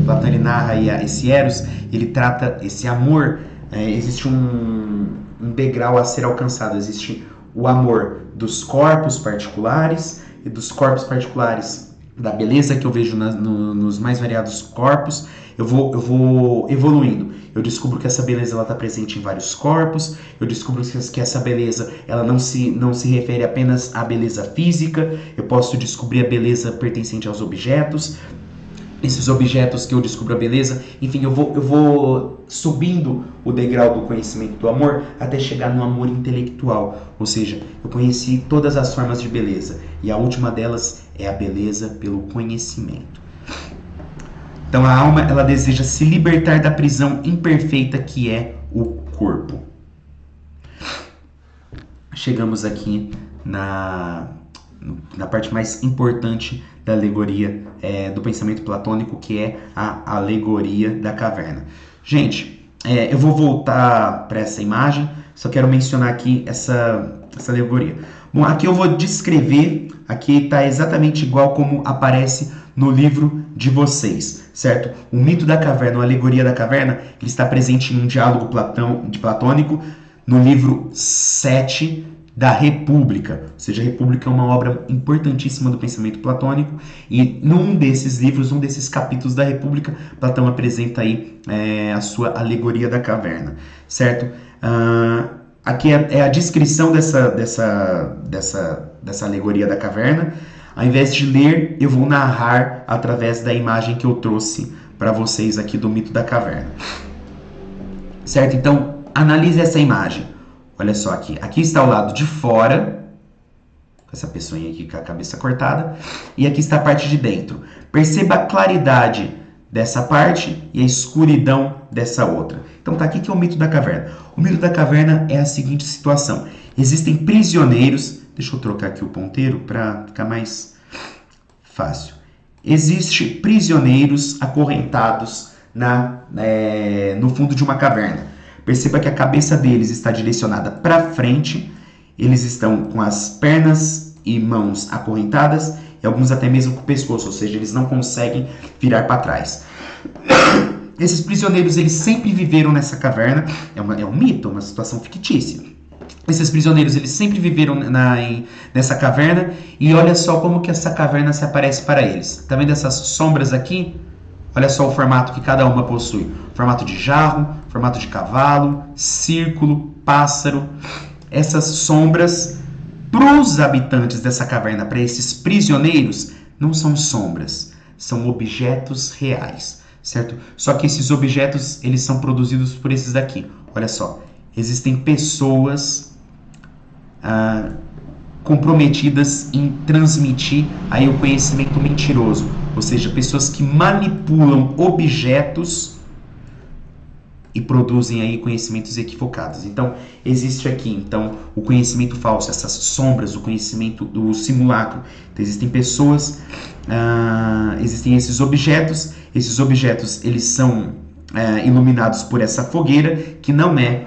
Platão ele narra aí esse Eros, ele trata esse amor, existe um degrau a ser alcançado, existe o amor dos corpos particulares e dos corpos particulares da beleza que eu vejo nos mais variados corpos. Eu vou evoluindo. Eu descubro que essa beleza está presente em vários corpos. Eu descubro que essa beleza ela não se refere apenas à beleza física. Eu posso descobrir a beleza pertencente aos objetos. Esses objetos que eu descubro a beleza, enfim, eu vou subindo o degrau do conhecimento do amor até chegar no amor intelectual, ou seja, eu conheci todas as formas de beleza e a última delas é a beleza pelo conhecimento. Então a alma ela deseja se libertar da prisão imperfeita que é o corpo. Chegamos aqui na parte mais importante da alegoria do pensamento platônico, que é a alegoria da caverna. Gente, eu vou voltar para essa imagem, só quero mencionar aqui essa alegoria. Bom, aqui eu vou descrever, aqui está exatamente igual como aparece no livro de vocês, certo? O mito da caverna, a alegoria da caverna, ele está presente em um diálogo platônico no livro 7 da República, ou seja, a República é uma obra importantíssima do pensamento platônico e num desses livros, um desses capítulos da República, Platão apresenta aí a sua alegoria da caverna, certo? Aqui é a descrição dessa alegoria da caverna. Ao invés de ler, eu vou narrar através da imagem que eu trouxe para vocês aqui do mito da caverna, certo? Então, analise essa imagem. Olha só aqui. Aqui está o lado de fora, com essa pessoinha aqui com a cabeça cortada, e aqui está a parte de dentro. Perceba a claridade dessa parte e a escuridão dessa outra. Então tá aqui que é o mito da caverna. O mito da caverna é a seguinte situação. Existem prisioneiros, deixa eu trocar aqui o ponteiro para ficar mais fácil. Existem prisioneiros acorrentados no fundo de uma caverna. Perceba que a cabeça deles está direcionada para frente, eles estão com as pernas e mãos acorrentadas, e alguns até mesmo com o pescoço, ou seja, eles não conseguem virar para trás. Esses prisioneiros, eles sempre viveram nessa caverna, é um mito, uma situação fictícia. Esses prisioneiros, eles sempre viveram nessa caverna, e olha só como que essa caverna se aparece para eles. Tá vendo essas sombras aqui? Olha só o formato que cada uma possui. Formato de jarro, formato de cavalo, círculo, pássaro. Essas sombras, para os habitantes dessa caverna, para esses prisioneiros, não são sombras, são objetos reais, certo? Só que esses objetos, eles são produzidos por esses daqui. Olha só, existem pessoas comprometidas em transmitir aí o conhecimento mentiroso, ou seja, pessoas que manipulam objetos e produzem aí conhecimentos equivocados. Então, existe aqui então o conhecimento falso, essas sombras, o conhecimento do simulacro. Então, existem pessoas, existem esses objetos eles são iluminados por essa fogueira, que não é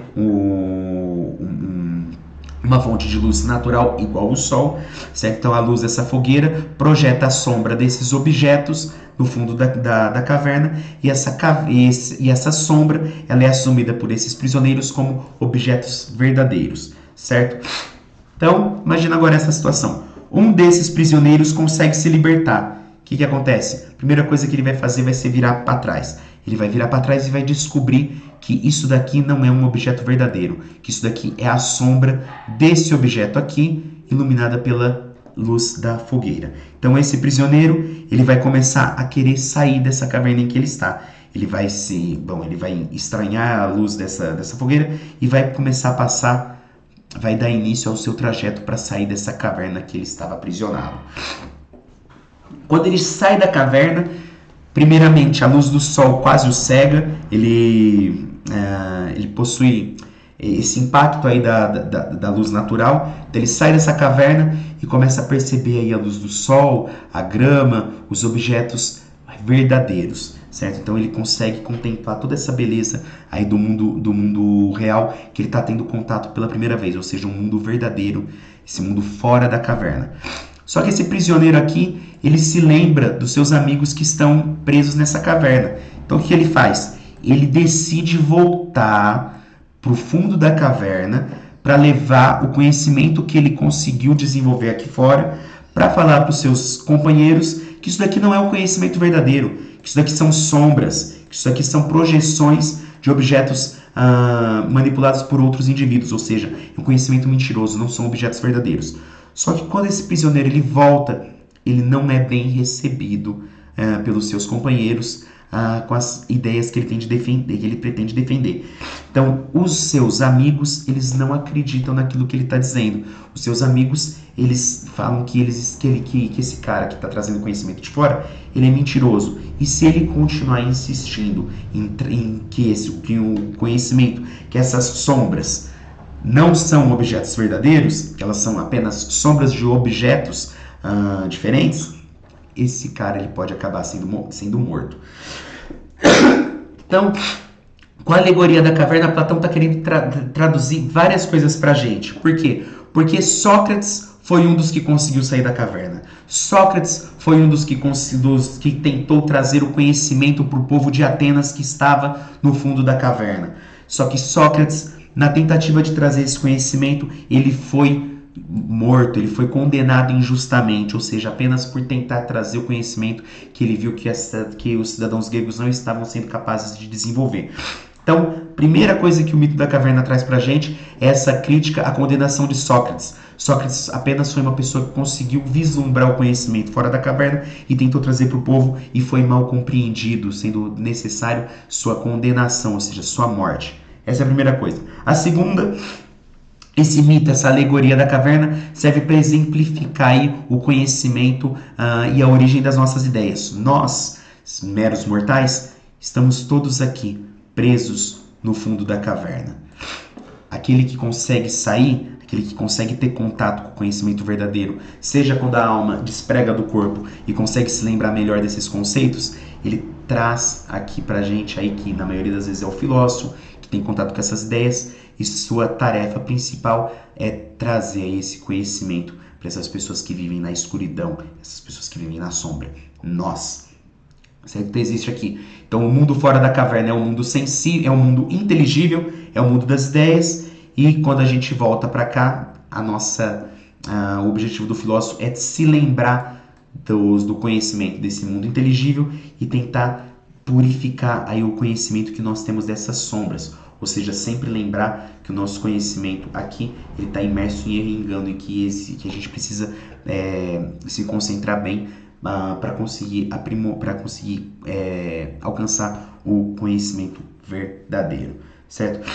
uma fonte de luz natural igual o sol, certo? Então a luz dessa fogueira projeta a sombra desses objetos no fundo da caverna, e essa sombra ela é assumida por esses prisioneiros como objetos verdadeiros, certo? Então, imagina agora essa situação. Um desses prisioneiros consegue se libertar. O que acontece? A primeira coisa que ele vai fazer vai ser virar para trás. Ele vai virar para trás e vai descobrir que isso daqui não é um objeto verdadeiro, que isso daqui é a sombra desse objeto aqui, iluminada pela luz da fogueira. Então esse prisioneiro, ele vai começar a querer sair dessa caverna em que ele está. Ele vai estranhar a luz dessa fogueira e vai começar a passar, vai dar início ao seu trajeto para sair dessa caverna que ele estava aprisionado. Quando ele sai da caverna, primeiramente, a luz do sol quase o cega, ele possui esse impacto aí da luz natural, então ele sai dessa caverna e começa a perceber aí a luz do sol, a grama, os objetos verdadeiros, certo? Então ele consegue contemplar toda essa beleza aí do mundo real que ele está tendo contato pela primeira vez, ou seja, um mundo verdadeiro, esse mundo fora da caverna. Só que esse prisioneiro aqui, ele se lembra dos seus amigos que estão presos nessa caverna. Então o que ele faz? Ele decide voltar para o fundo da caverna para levar o conhecimento que ele conseguiu desenvolver aqui fora, para falar para os seus companheiros que isso daqui não é um conhecimento verdadeiro, que isso daqui são sombras, que isso daqui são projeções de objetos manipulados por outros indivíduos, ou seja, é um conhecimento mentiroso, não são objetos verdadeiros. Só que quando esse prisioneiro ele volta, ele não é bem recebido pelos seus companheiros com as ideias que ele pretende defender. Então, os seus amigos, eles não acreditam naquilo que ele está dizendo. Os seus amigos, eles falam que esse cara que está trazendo conhecimento de fora, ele é mentiroso. E se ele continuar insistindo em que o conhecimento, que essas sombras não são objetos verdadeiros, que elas são apenas sombras de objetos diferentes, esse cara ele pode acabar sendo morto. Então, com a alegoria da caverna, Platão está querendo traduzir várias coisas para a gente. Por quê? Porque Sócrates foi um dos que conseguiu sair da caverna. Sócrates foi um dos que tentou trazer o conhecimento para o povo de Atenas que estava no fundo da caverna. Só que Sócrates, na tentativa de trazer esse conhecimento, ele foi morto, ele foi condenado injustamente, ou seja, apenas por tentar trazer o conhecimento que ele viu que os cidadãos gregos não estavam sendo capazes de desenvolver. Então, primeira coisa que o mito da caverna traz pra gente é essa crítica à condenação de Sócrates. Sócrates apenas foi uma pessoa que conseguiu vislumbrar o conhecimento fora da caverna e tentou trazer para o povo e foi mal compreendido, sendo necessário sua condenação, ou seja, sua morte. Essa é a primeira coisa. A segunda, esse mito, essa alegoria da caverna, serve para exemplificar aí o conhecimento e a origem das nossas ideias. Nós, meros mortais, estamos todos aqui, presos no fundo da caverna. Aquele que consegue sair, aquele que consegue ter contato com o conhecimento verdadeiro, seja quando a alma desprega do corpo e consegue se lembrar melhor desses conceitos, ele traz aqui pra gente, aí que na maioria das vezes é o filósofo, que tem contato com essas ideias, e sua tarefa principal é trazer esse conhecimento para essas pessoas que vivem na escuridão, essas pessoas que vivem na sombra. Nós. Certo? Então existe aqui. Então o mundo fora da caverna é um mundo sensível, é um mundo inteligível, é o mundo das ideias, e quando a gente volta para cá, o objetivo do filósofo é se lembrar do conhecimento desse mundo inteligível e tentar purificar aí o conhecimento que nós temos dessas sombras. Ou seja, sempre lembrar que o nosso conhecimento aqui ele está imerso em erro e engano e que a gente precisa se concentrar bem para conseguir alcançar o conhecimento verdadeiro, certo?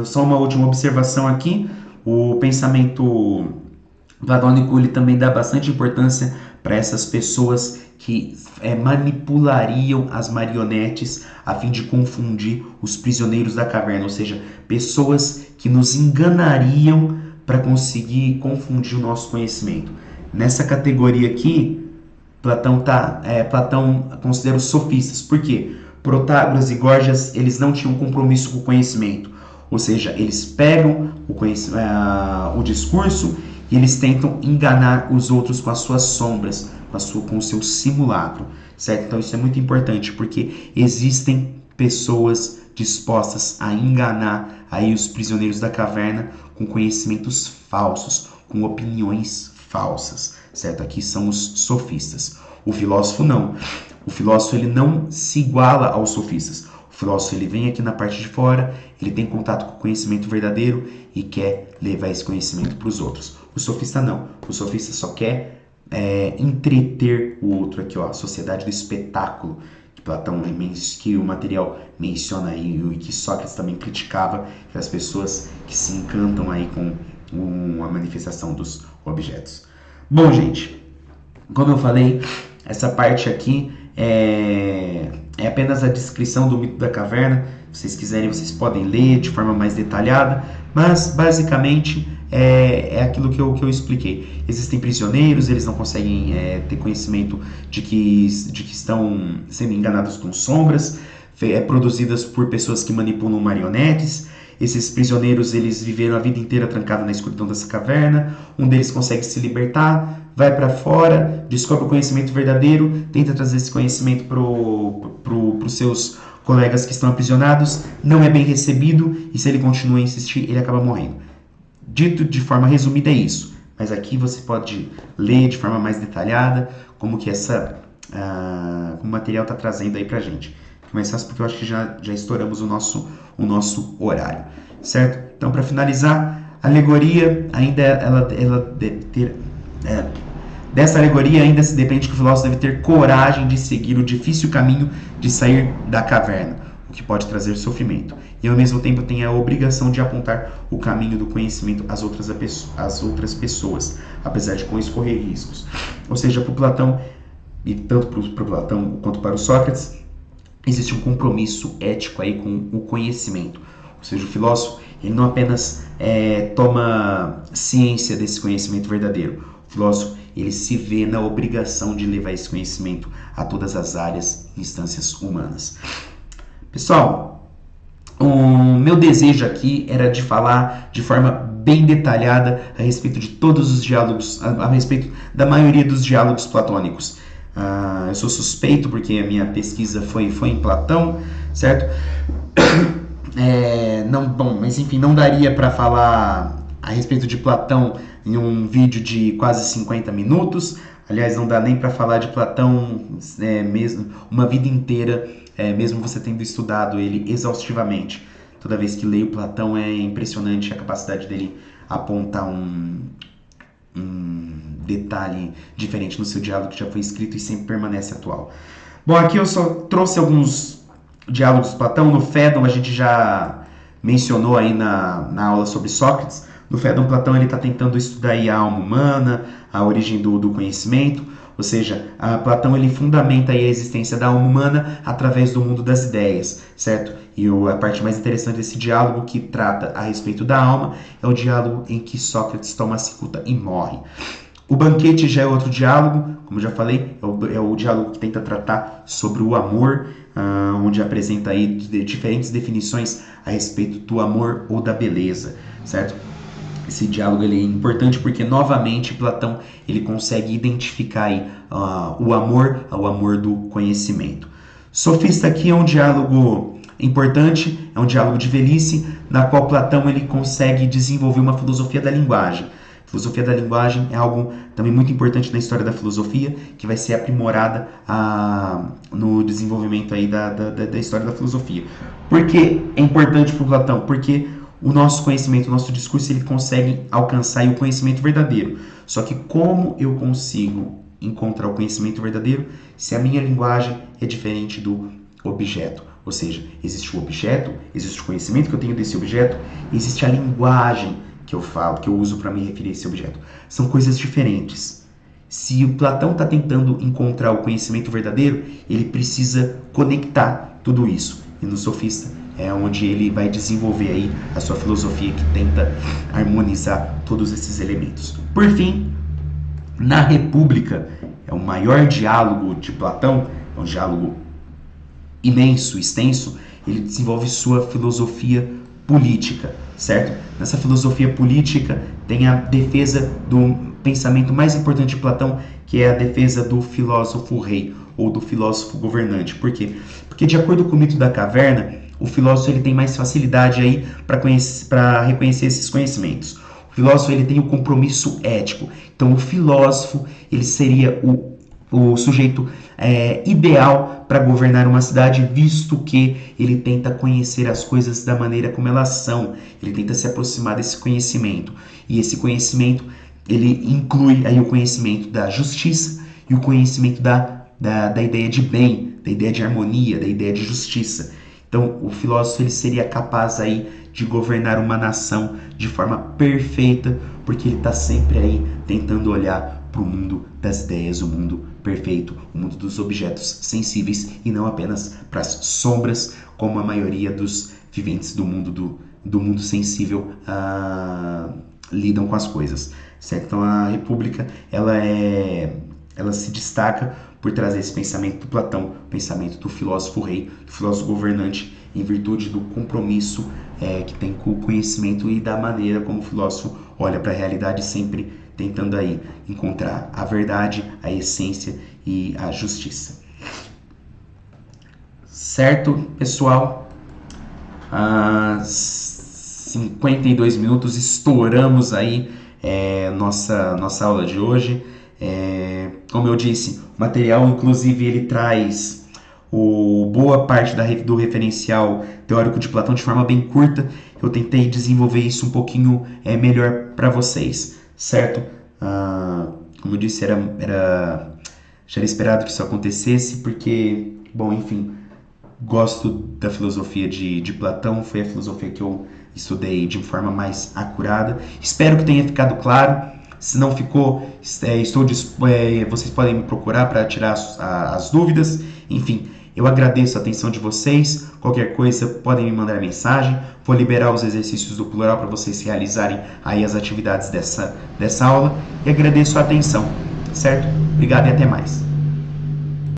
Só uma última observação aqui. O pensamento platônico ele também dá bastante importância para essas pessoas que manipulariam as marionetes a fim de confundir os prisioneiros da caverna, ou seja, pessoas que nos enganariam para conseguir confundir o nosso conhecimento. Nessa categoria aqui, Platão considera os sofistas. Por quê? Protágoras e Górgias, eles não tinham compromisso com o conhecimento. Ou seja, eles pegam o discurso e eles tentam enganar os outros com as suas sombras, com o seu simulacro, certo? Então isso é muito importante, porque existem pessoas dispostas a enganar aí os prisioneiros da caverna com conhecimentos falsos, com opiniões falsas, certo? Aqui são os sofistas. O filósofo não. O filósofo ele não se iguala aos sofistas. O filósofo ele vem aqui na parte de fora, ele tem contato com o conhecimento verdadeiro e quer levar esse conhecimento para os outros. O sofista não. O sofista só quer entreter o outro aqui, ó, a sociedade do espetáculo que Platão, que o material menciona aí e que Sócrates também criticava, que as pessoas que se encantam aí com a manifestação dos objetos. Bom, gente, como eu falei, essa parte aqui é apenas a descrição do mito da caverna. Se vocês quiserem, vocês podem ler de forma mais detalhada, mas basicamente é aquilo que eu expliquei. Existem prisioneiros, eles não conseguem ter conhecimento de que estão sendo enganados com sombras, produzidas por pessoas que manipulam marionetes. Esses prisioneiros, eles viveram a vida inteira trancados na escuridão dessa caverna. Um deles consegue se libertar, vai para fora, descobre o conhecimento verdadeiro, tenta trazer esse conhecimento para os seus colegas que estão aprisionados, não é bem recebido, e se ele continua a insistir, ele acaba morrendo. Dito de forma resumida é isso, mas aqui você pode ler de forma mais detalhada como que o material está trazendo aí pra gente. Mais fácil porque eu acho que já estouramos o nosso horário, certo? Então, para finalizar, a alegoria ainda dessa alegoria ainda se depende que o filósofo deve ter coragem de seguir o difícil caminho de sair da caverna, o que pode trazer sofrimento, e ao mesmo tempo tem a obrigação de apontar o caminho do conhecimento às outras pessoas, apesar de correr riscos. Ou seja, para o Platão, e tanto para o Platão quanto para o Sócrates, existe um compromisso ético aí com o conhecimento. Ou seja, o filósofo ele não apenas toma ciência desse conhecimento verdadeiro. O filósofo ele se vê na obrigação de levar esse conhecimento a todas as áreas e instâncias humanas. Pessoal, o meu desejo aqui era de falar de forma bem detalhada a respeito de todos os diálogos, a respeito da maioria dos diálogos platônicos. Eu sou suspeito porque a minha pesquisa foi em Platão, certo? Mas enfim, não daria para falar a respeito de Platão em um vídeo de quase 50 minutos. Aliás, não dá nem para falar de Platão mesmo uma vida inteira, mesmo você tendo estudado ele exaustivamente. Toda vez que leio Platão é impressionante a capacidade dele apontar um detalhe diferente no seu diálogo que já foi escrito e sempre permanece atual. Bom, aqui eu só trouxe alguns diálogos de Platão. No Fédon a gente já mencionou aí na aula sobre Sócrates. No Fédon, Platão está tentando estudar aí a alma humana, a origem do conhecimento, ou seja, Platão ele fundamenta aí a existência da alma humana através do mundo das ideias, certo? E a parte mais interessante desse diálogo que trata a respeito da alma é o diálogo em que Sócrates toma a cicuta e morre. O banquete já é outro diálogo, como já falei, é o diálogo que tenta tratar sobre o amor, onde apresenta aí diferentes definições a respeito do amor ou da beleza, certo? Esse diálogo ele é importante porque, novamente, Platão ele consegue identificar aí, o amor do conhecimento. Sofista aqui é um diálogo importante, é um diálogo de velhice, na qual Platão ele consegue desenvolver uma filosofia da linguagem. A filosofia da linguagem é algo também muito importante na história da filosofia, que vai ser aprimorada no desenvolvimento aí da história da filosofia. Por que é importante para Platão? Porque o nosso conhecimento, o nosso discurso, ele consegue alcançar o conhecimento verdadeiro. Só que como eu consigo encontrar o conhecimento verdadeiro se a minha linguagem é diferente do objeto? Ou seja, existe o objeto, existe o conhecimento que eu tenho desse objeto, existe a linguagem que eu falo, que eu uso para me referir a esse objeto. São coisas diferentes. Se o Platão está tentando encontrar o conhecimento verdadeiro, ele precisa conectar tudo isso. E no Sofista é onde ele vai desenvolver aí a sua filosofia que tenta harmonizar todos esses elementos. Por fim, na República, é o maior diálogo de Platão, é um diálogo imenso, extenso, ele desenvolve sua filosofia política, certo? Nessa filosofia política tem a defesa do pensamento mais importante de Platão, que é a defesa do filósofo rei ou do filósofo governante. Por quê? Porque de acordo com o mito da caverna, o filósofo ele tem mais facilidade aí para reconhecer esses conhecimentos. O filósofo ele tem o compromisso ético. Então o filósofo ele seria o sujeito ideal para governar uma cidade, visto que ele tenta conhecer as coisas da maneira como elas são. Ele tenta se aproximar desse conhecimento. E esse conhecimento ele inclui aí o conhecimento da justiça e o conhecimento da ideia de bem, da ideia de harmonia, da ideia de justiça. Então, o filósofo ele seria capaz aí de governar uma nação de forma perfeita, porque ele está sempre aí tentando olhar para o mundo das ideias, o mundo perfeito, o mundo dos objetos sensíveis e não apenas para as sombras, como a maioria dos viventes do mundo sensível lidam com as coisas. Certo? Então, a República ela se destaca por trazer esse pensamento do Platão, o pensamento do filósofo rei, do filósofo governante, em virtude do compromisso que tem com o conhecimento e da maneira como o filósofo olha para a realidade, sempre tentando aí encontrar a verdade, a essência e a justiça. Certo, pessoal? 52 minutos, estouramos aí nossa aula de hoje. Como eu disse, o material, inclusive, ele traz boa parte do referencial teórico de Platão de forma bem curta. Eu tentei desenvolver isso um pouquinho melhor para vocês, certo? Como eu disse, já era esperado que isso acontecesse, porque, bom, enfim, gosto da filosofia de Platão, foi a filosofia que eu estudei de forma mais acurada. Espero que tenha ficado claro. Se não ficou, vocês podem me procurar para tirar as dúvidas. Enfim, eu agradeço a atenção de vocês. Qualquer coisa, podem me mandar mensagem. Vou liberar os exercícios do plural para vocês realizarem aí as atividades dessa aula. E agradeço a atenção, certo? Obrigado e até mais.